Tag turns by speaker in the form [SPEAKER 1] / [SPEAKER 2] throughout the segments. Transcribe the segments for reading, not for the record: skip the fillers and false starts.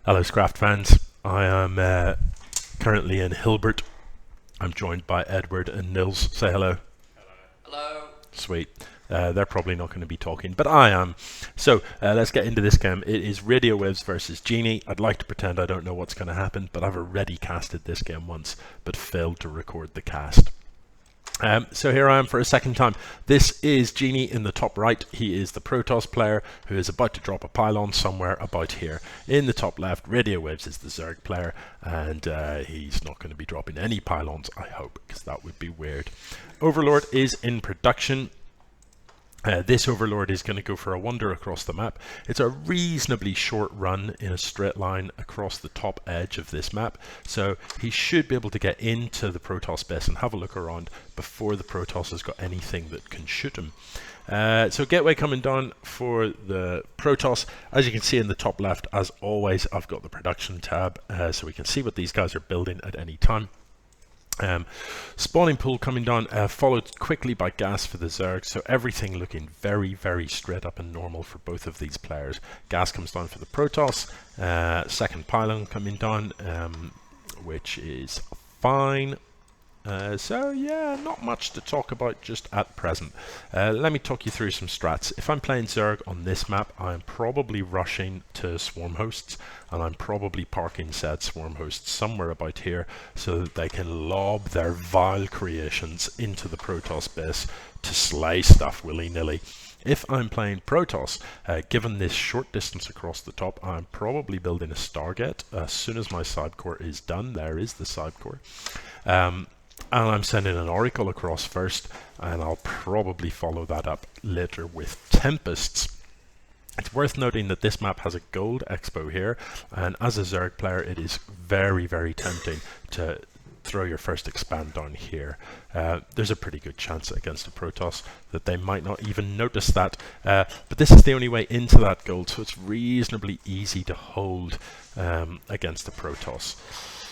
[SPEAKER 1] Hello, Scraft fans. I am currently in Hilbert. I'm joined by Edward and Nils. Say hello.
[SPEAKER 2] Hello.
[SPEAKER 1] Sweet. They're probably not going to be talking, but I am. So let's get into this game. It is Radio Waves versus Genie. I'd like to pretend I don't know what's going to happen, but I've already casted this game once, but failed to record the cast. So here I am for a second time. This is Genie in the top right. He is the Protoss player who is about to drop a pylon somewhere about here. In the top left, Radio Waves is the Zerg player, and he's not going to be dropping any pylons, I hope, because that would be weird. Overlord is in production. This Overlord is going to go for a wander across the map. It's a reasonably short run in a straight line across the top edge of this map, so he should be able to get into the Protoss base and have a look around before the Protoss has got anything that can shoot him. So gateway coming down for the Protoss. As you can see in the top left, as always, I've got the production tab, so we can see what these guys are building at any time. Spawning pool coming down, followed quickly by gas for the Zerg, so everything looking very, very straight up and normal for both of these players. Gas comes down for the Protoss, second pylon coming down, which is fine. So yeah, not much to talk about just at present. Let me talk you through some strats. If I'm playing Zerg on this map, I'm probably rushing to swarm hosts, and I'm probably parking said swarm hosts somewhere about here so that they can lob their vile creations into the Protoss base to slay stuff willy-nilly. If I'm playing Protoss, given this short distance across the top, I'm probably building a Stargate. As soon as my side core is done, there is the side core. And I'm sending an Oracle across first, and I'll probably follow that up later with Tempests. It's worth noting that this map has a gold expo here, and as a Zerg player it is very, very tempting to throw your first expand down here. There's a pretty good chance against a Protoss that they might not even notice that, but this is the only way into that gold, so it's reasonably easy to hold against the Protoss.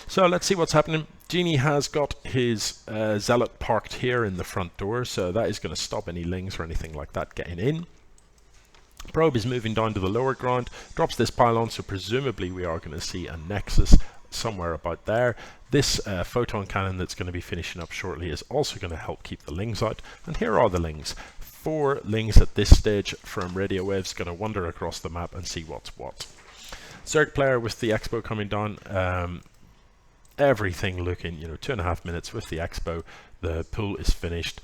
[SPEAKER 1] So let's see what's happening. Genie has got his Zealot parked here in the front door, so that is going to stop any lings or anything like that getting in. Probe is moving down to the lower ground, drops this pylon, so presumably we are going to see a Nexus somewhere about there. This photon cannon that's going to be finishing up shortly is also going to help keep the lings out. And here are the lings. 4 lings at this stage from Radio Waves, going to wander across the map and see what's what. Zerg player with the expo coming down. Everything looking, 2.5 minutes with the expo. The pool is finished.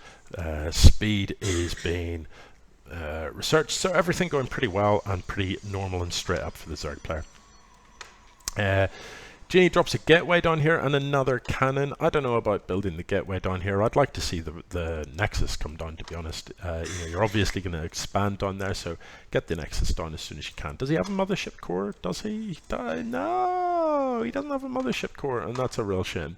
[SPEAKER 1] Speed is being researched, so everything going pretty well and pretty normal and straight up for the Zerg player. Genie drops a gateway down here and another cannon. I don't know about building the gateway down here. I'd like to see the Nexus come down, to be honest. You're obviously going to expand down there, so get the Nexus down as soon as you can. Does he have a mothership core? Does he? No, he doesn't have a mothership core, and that's a real shame.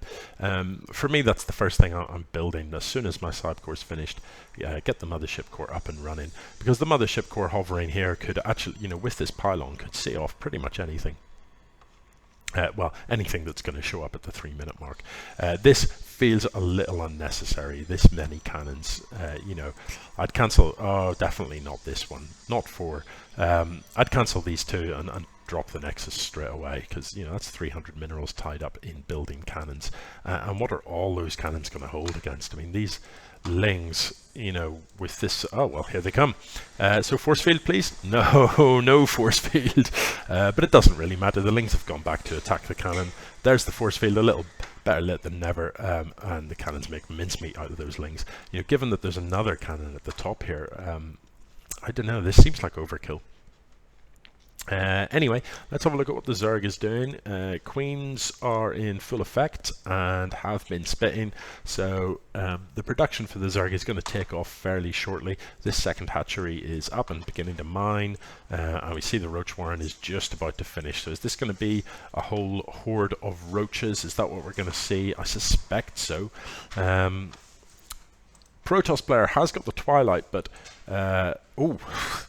[SPEAKER 1] For me, that's the first thing I'm building. As soon as my side core is finished, get the mothership core up and running, because the mothership core hovering here could actually, with this pylon, could see off pretty much anything. Well, anything that's going to show up at the 3-minute mark. This feels a little unnecessary, this many cannons. I'd cancel, definitely not this one, not 4. I'd cancel these 2 and drop the Nexus straight away, because that's 300 minerals tied up in building cannons. And what are all those cannons going to hold against? I mean, these lings, with this, oh well, here they come. So force field, please. No force field. But it doesn't really matter. The lings have gone back to attack the cannon. There's the force field, a little better late than never, and the cannons make mincemeat out of those lings. Given that there's another cannon at the top here, I don't know, this seems like overkill. Anyway, let's have a look at what the Zerg is doing. Queens are in full effect and have been spitting, so the production for the Zerg is going to take off fairly shortly. This second hatchery is up and beginning to mine, and we see the roach warren is just about to finish. So is this going to be a whole horde of roaches? Is that what we're going to see? I suspect so. Protoss player has got the Twilight, but oh,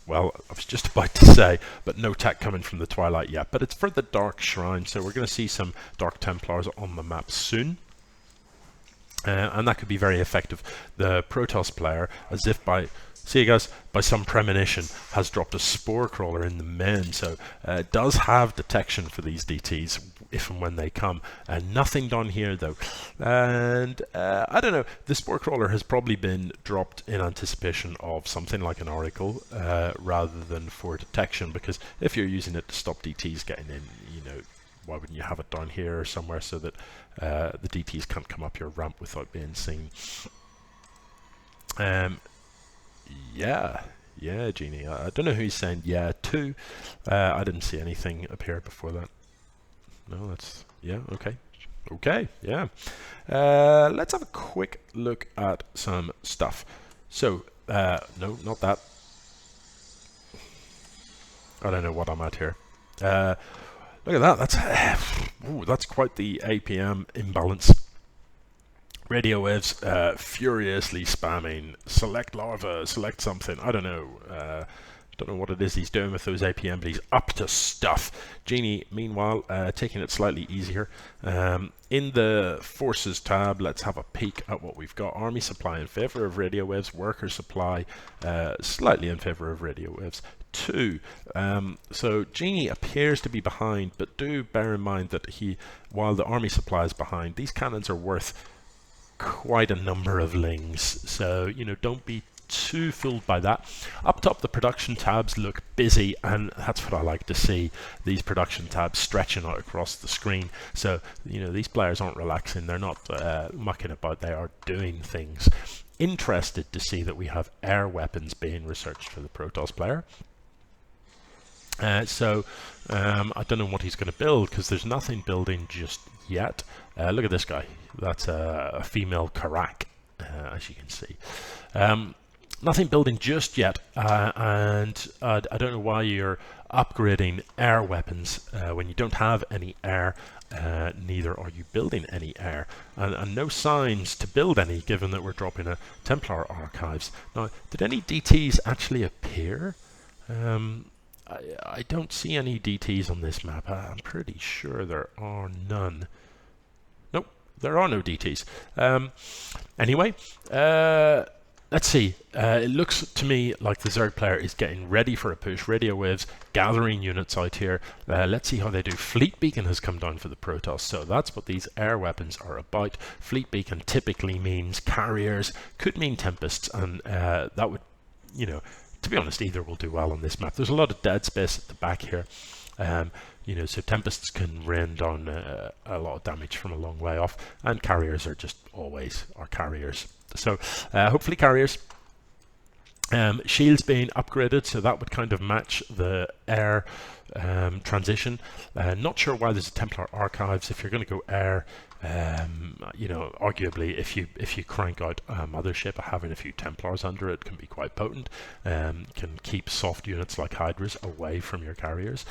[SPEAKER 1] well, I was just about to say, but no tech coming from the Twilight yet. But it's for the Dark Shrine, so we're going to see some Dark Templars on the map soon. And that could be very effective. The Protoss player, as if by see, guys, by some premonition, has dropped a spore crawler in the main, so it does have detection for these DTs if and when they come. Nothing done here though, and I don't know. The spore crawler has probably been dropped in anticipation of something like an oracle rather than for detection, because if you're using it to stop DTs getting in, you know, why wouldn't you have it down here or somewhere so that the DTs can't come up your ramp without being seen? Yeah, Genie. I don't know who he's saying yeah to. I didn't see anything appear before that. No, that's, yeah, okay, yeah. Let's have a quick look at some stuff. So, no, not that. I don't know what I'm at here. Look at that. That's quite the APM imbalance. Radio waves furiously spamming select larva, select something. I don't know. Don't know what it is he's doing with those APM, but he's up to stuff. Genie, meanwhile, taking it slightly easier. In the Forces tab, let's have a peek at what we've got. Army supply in favor of radio waves. Worker supply slightly in favor of radio waves. 2. So Genie appears to be behind, but do bear in mind that while the army supply is behind, these cannons are worth quite a number of lings, so you know, don't be too fooled by that. Up top, the production tabs look busy, and that's what I like to see, these production tabs stretching out across the screen. So you know, these players aren't relaxing, they're not mucking about, they are doing things. Interested to see that we have air weapons being researched for the Protoss player. I don't know what he's going to build, because there's nothing building just yet. Look at this guy. That's a female Karak, as you can see. Nothing building just yet, and I don't know why you're upgrading air weapons when you don't have any air. Neither are you building any air, and no signs to build any, given that we're dropping a Templar archives. Now, did any DTs actually appear? I don't see any DTs on this map. I'm pretty sure there are none. Nope, there are no DTs. Anyway, let's see. It looks to me like the Zerg player is getting ready for a push. Radio waves gathering units out here. Let's see how they do. Fleet Beacon has come down for the Protoss, so that's what these air weapons are about. Fleet Beacon typically means carriers, could mean Tempests, and that would, you know, to be honest, either will do well on this map. There's a lot of dead space at the back here, you know, so Tempests can rain down a lot of damage from a long way off, and carriers are just always our carriers. So hopefully carriers. Shields being upgraded, so that would kind of match the air transition. Not sure why there's a Templar archives. If you're going to go air, you know, arguably if you crank out a mothership, having a few Templars under it can be quite potent. Can keep soft units like Hydras away from your carriers.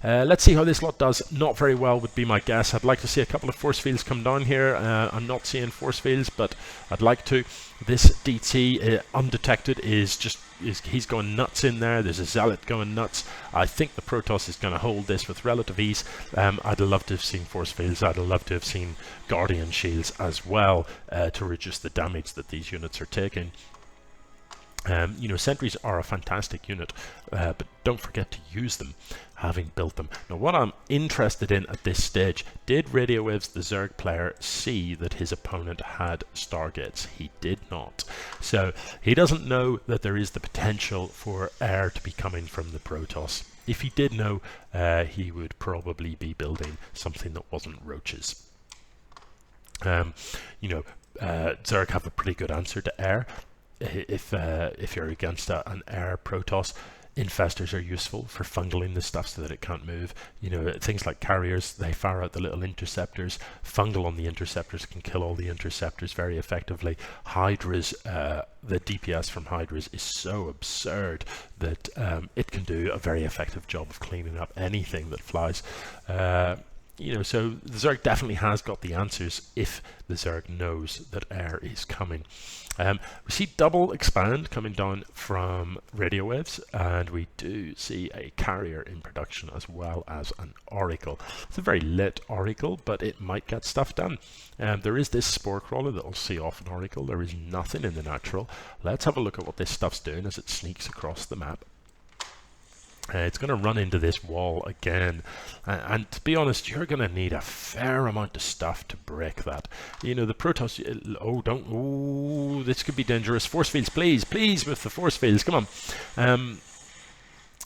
[SPEAKER 1] Let's see how this lot does. Not very well would be my guess. I'd like to see a couple of force fields come down here. I'm not seeing force fields, but I'd like to. This DT undetected he's going nuts in there. There's a Zealot going nuts. I think the Protoss is going to hold this with relative ease. I'd love to have seen force fields. I'd love to have seen Guardian shields as well to reduce the damage that these units are taking. You know, sentries are a fantastic unit, but don't forget to use them, having built them. Now, what I'm interested in at this stage, did Radio Waves, the Zerg player, see that his opponent had Stargates? He did not. So he doesn't know that there is the potential for air to be coming from the Protoss. If he did know, he would probably be building something that wasn't roaches. You know, Zerg have a pretty good answer to air. If you're against an air Protoss, infestors are useful for fungling the stuff so that it can't move. You know, things like carriers, they fire out the little interceptors. Fungal on the interceptors can kill all the interceptors very effectively. Hydras, the DPS from Hydras is so absurd that it can do a very effective job of cleaning up anything that flies. you know, so the Zerg definitely has got the answers if the Zerg knows that air is coming. We see double expand coming down from radio waves, and we do see a carrier in production as well as an oracle. It's a very lit oracle, but it might get stuff done. There is this spore crawler that will see off an oracle. There is nothing in the natural. Let's have a look at what this stuff's doing as it sneaks across the map. It's going to run into this wall again, and to be honest, you're going to need a fair amount of stuff to break that. You know, the Protoss, this could be dangerous. Force fields, please, please, with the force fields, come on.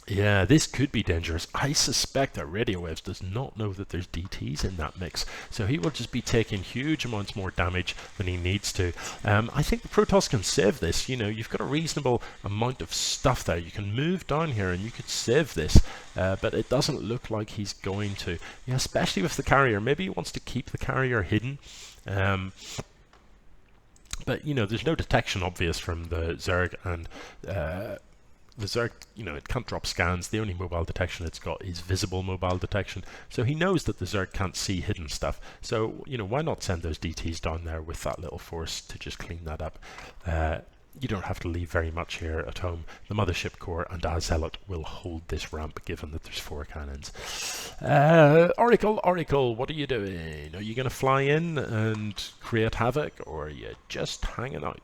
[SPEAKER 1] Yeah, this could be dangerous. I suspect that Radio Waves does not know that there's DTs in that mix, so he will just be taking huge amounts more damage than he needs to. I think the Protoss can save this. You know, you've got a reasonable amount of stuff there. You can move down here and you could save this, but it doesn't look like he's going to. Yeah, especially with the carrier. Maybe he wants to keep the carrier hidden. But, you know, there's no detection obvious from the Zerg, and the Zerg, you know, it can't drop scans. The only mobile detection it's got is visible mobile detection. So he knows that the Zerg can't see hidden stuff. So, you know, why not send those DTs down there with that little force to just clean that up? You don't have to leave very much here at home. The Mothership Core and Zealot will hold this ramp, given that there's 4 cannons. Oracle, what are you doing? Are you going to fly in and create havoc, or are you just hanging out?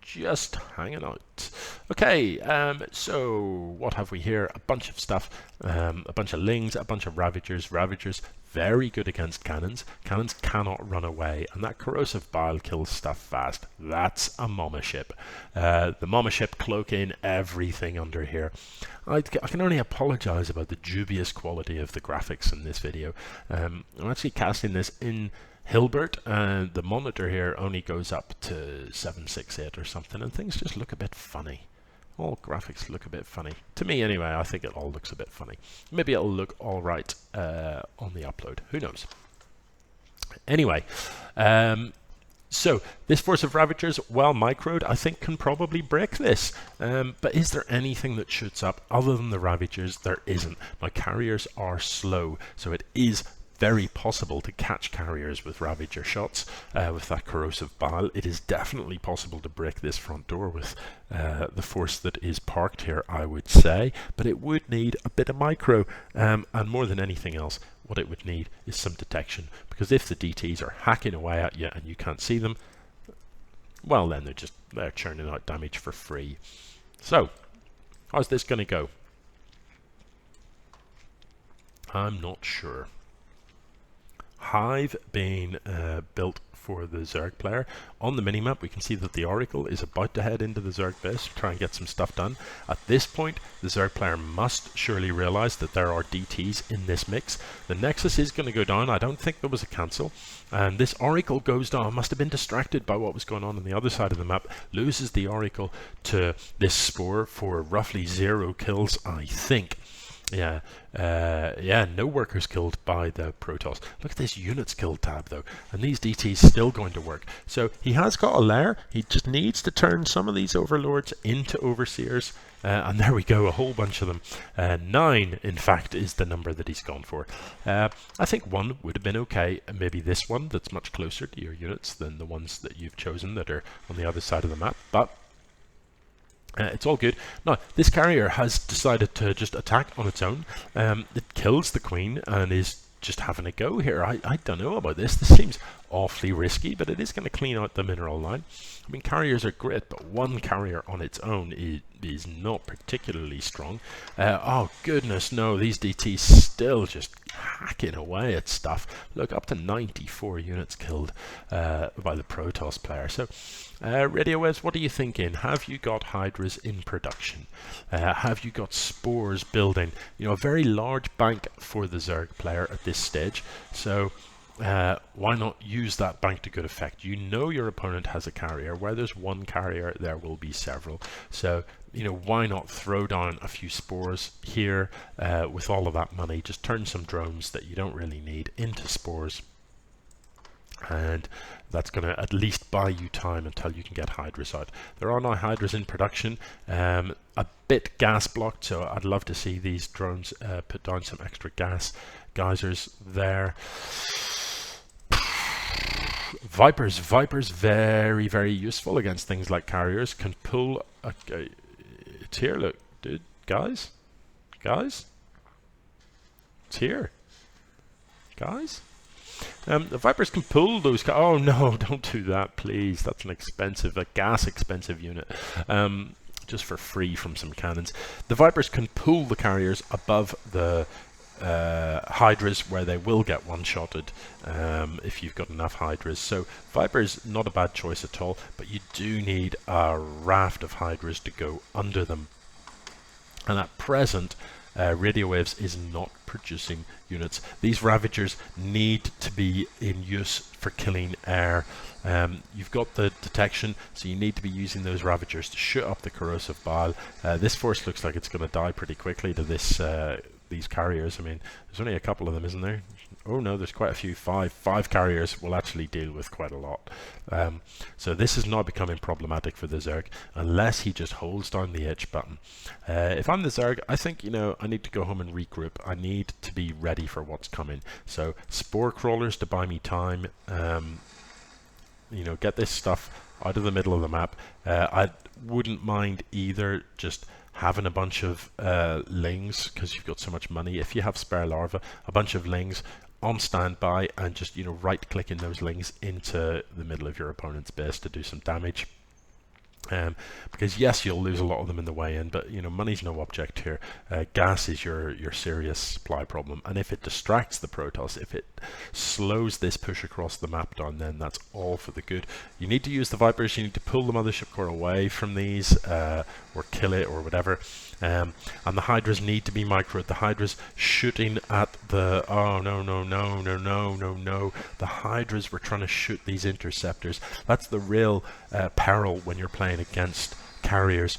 [SPEAKER 1] Just hanging out. Okay, so what have we here? A bunch of stuff, a bunch of Lings, a bunch of Ravagers. Ravagers, very good against cannons. Cannons cannot run away, and that corrosive bile kills stuff fast. That's a Mommaship. The Mommaship cloaking everything under here. I can only apologize about the dubious quality of the graphics in this video. I'm actually casting this in Hilbert, and the monitor here only goes up to 768 or something, and things just look a bit funny. All graphics look a bit funny. To me anyway, I think it all looks a bit funny. Maybe it'll look alright on the upload. Who knows? Anyway, so this force of Ravagers, well microed, I think can probably break this. But is there anything that shoots up other than the Ravagers? There isn't. My carriers are slow, so it is very possible to catch carriers with Ravager shots with that corrosive bile. It is definitely possible to break this front door with the force that is parked here, I would say, but it would need a bit of micro, and more than anything else, what it would need is some detection, because if the DTs are hacking away at you and you can't see them, well then they're churning out damage for free. So how's this going to go? I'm not sure. Hive being built for the Zerg player. On the minimap we can see that the Oracle is about to head into the Zerg base to try and get some stuff done. At this point the Zerg player must surely realize that there are DTs in this mix. The Nexus is going to go down. I don't think there was a cancel, and this Oracle goes down. Must have been distracted by what was going on the other side of the map. Loses the Oracle to this Spore for roughly 0 kills, I think. Yeah, no workers killed by the Protoss. Look at this units killed tab though, and these DTs still going to work. So he has got a lair. He just needs to turn some of these overlords into overseers, and there we go, a whole bunch of them. 9 in fact is the number that he's gone for. I think 1 would have been okay, and maybe this one that's much closer to your units than the ones that you've chosen that are on the other side of the map, but it's all good. Now, this carrier has decided to just attack on its own. It kills the queen and is just having a go here. I don't know about this. This seems awfully risky, but it is going to clean out the mineral line. I mean, carriers are great, but one carrier on its own is not particularly strong. Oh goodness, no, these DTs still just hacking away at stuff. Look, up to 94 units killed by the Protoss player. So, Radio Waves, what are you thinking? Have you got Hydras in production? Have you got Spores building? You know, a very large bank for the Zerg player at this stage. So, why not use that bank to good effect? You know your opponent has a carrier. Where there's one carrier, there will be several. So, you know, why not throw down a few Spores here with all of that money? Just turn some drones that you don't really need into Spores and that's going to at least buy you time until you can get hydras out. There are now hydras in production, a bit gas blocked, so I'd love to see these drones put down some extra gas geysers there. Vipers, very, very useful against things like carriers. Can pull it's here, look, dude, guys, it's here, guys. The Vipers can pull those. Oh no, don't do that, please. That's an expensive, a gas expensive unit. Just for free from some cannons. The Vipers can pull the carriers above the Hydras, where they will get one-shotted if you've got enough Hydras. So Vipers, not a bad choice at all, but you do need a raft of Hydras to go under them. And at present, Radio Waves is not producing units. These Ravagers need to be in use for killing air. You've got the detection, so you need to be using those Ravagers to shoot up the corrosive bile. This force looks like it's going to die pretty quickly to this these carriers. I mean, there's only a couple of them, isn't there? Oh no, there's quite a few. Five carriers will actually deal with quite a lot. So this is now becoming problematic for the Zerg, unless he just holds down the H button. If I'm the Zerg, I think, you know, I need to go home and regroup. I need to be ready for what's coming. So spore crawlers to buy me time. You know, get this stuff out of the middle of the map. I wouldn't mind either just having a bunch of lings, because you've got so much money. If you have spare larvae, a bunch of lings on standby, and just, you know, right clicking those lings into the middle of your opponent's base to do some damage. Because yes, you'll lose a lot of them in the way in, but you know, money's no object here. Gas is your serious supply problem, and if it distracts the Protoss, if it slows this push across the map down, then that's all for the good. You need to use the Vipers, you need to pull the Mothership Core away from these, or kill it, or whatever. And the Hydras need to be microed. The Hydras shooting at the... Oh, no. The Hydras were trying to shoot these interceptors. That's the real peril when you're playing against carriers.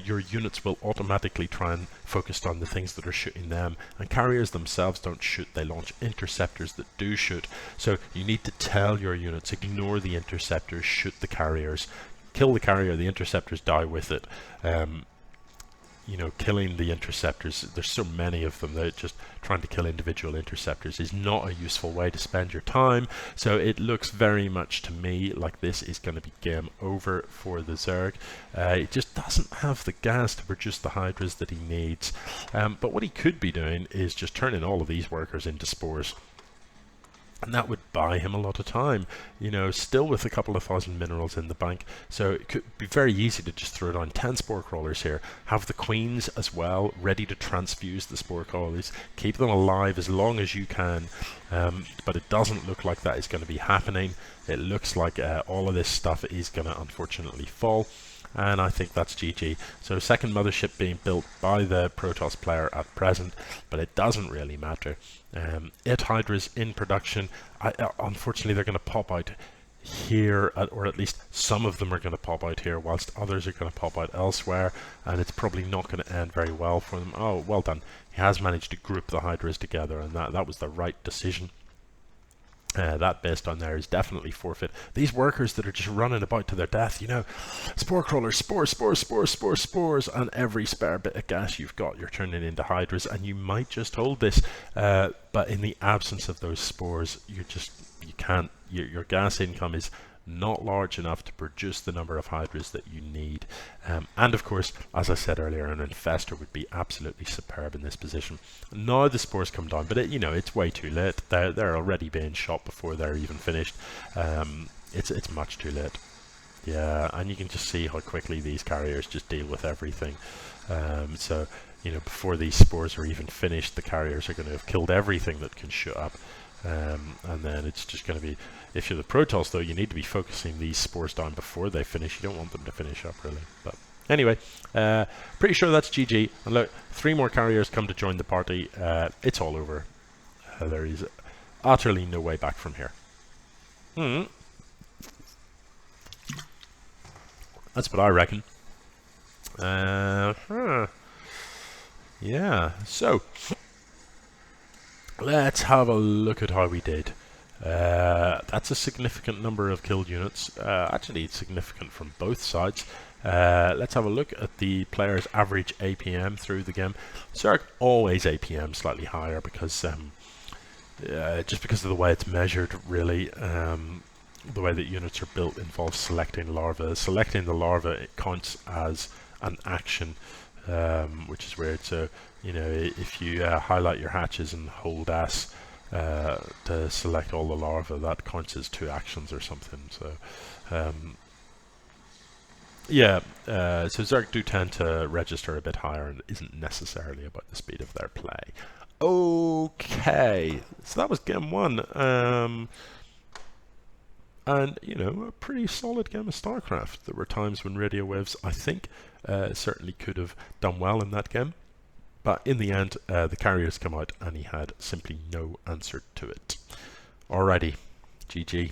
[SPEAKER 1] Your units will automatically try and focus on the things that are shooting them. And carriers themselves don't shoot. They launch interceptors that do shoot. So you need to tell your units, ignore the interceptors, shoot the carriers. Kill the carrier, the interceptors die with it. You know, killing the interceptors, there's so many of them that just trying to kill individual interceptors is not a useful way to spend your time. So it looks very much to me like this is going to be game over for the Zerg. It just doesn't have the gas to produce the Hydras that he needs. But what he could be doing is just turning all of these workers into spores. And that would buy him a lot of time, you know, still with a couple of thousand minerals in the bank. So it could be very easy to just throw down 10 spore crawlers here, have the queens as well, ready to transfuse the spore crawlers, keep them alive as long as you can. But it doesn't look like that is going to be happening. It looks like all of this stuff is going to unfortunately fall. And I think that's GG. So second Mothership being built by the Protoss player at present, but it doesn't really matter. 8 Hydras in production. Unfortunately, they're going to pop out here, or at least some of them are going to pop out here, whilst others are going to pop out elsewhere, and it's probably not going to end very well for them. Oh, well done. He has managed to group the Hydras together, and that was the right decision. That base down there is definitely forfeit. These workers that are just running about to their death, you know, spore crawlers, spores, and every spare bit of gas you've got, you're turning into Hydras, and you might just hold this, but in the absence of those spores, you can't. Your gas income is not large enough to produce the number of Hydras that you need. And of course, as I said earlier, an Infestor would be absolutely superb in this position. Now the spores come down, but you know, it's way too late. They're already being shot before they're even finished. It's much too late. Yeah, and you can just see how quickly these carriers just deal with everything. So, you know, before these spores are even finished, the carriers are going to have killed everything that can shoot up. And then it's just going to be, if you're the Protoss though, you need to be focusing these spores down before they finish. You don't want them to finish up really. But anyway, pretty sure that's GG. And look, 3 more carriers come to join the party. It's all over. There is utterly no way back from here. That's what I reckon. Yeah, so let's have a look at how we did. That's a significant number of killed units. Actually, it's significant from both sides. Let's have a look at the player's average APM through the game. Zerg always APM slightly higher because just because of the way it's measured, really. The way that units are built involves selecting larvae. Selecting the larva, it counts as an action, which is weird. So, you know, if you highlight your hatches and hold S to select all the larvae, that counts as 2 actions or something. So, so Zerg do tend to register a bit higher, and it isn't necessarily about the speed of their play. Okay, so that was game 1. And, you know, a pretty solid game of StarCraft. There were times when Radio Waves, I think, certainly could have done well in that game. But in the end, the carriers come out and he had simply no answer to it. Alrighty, GG.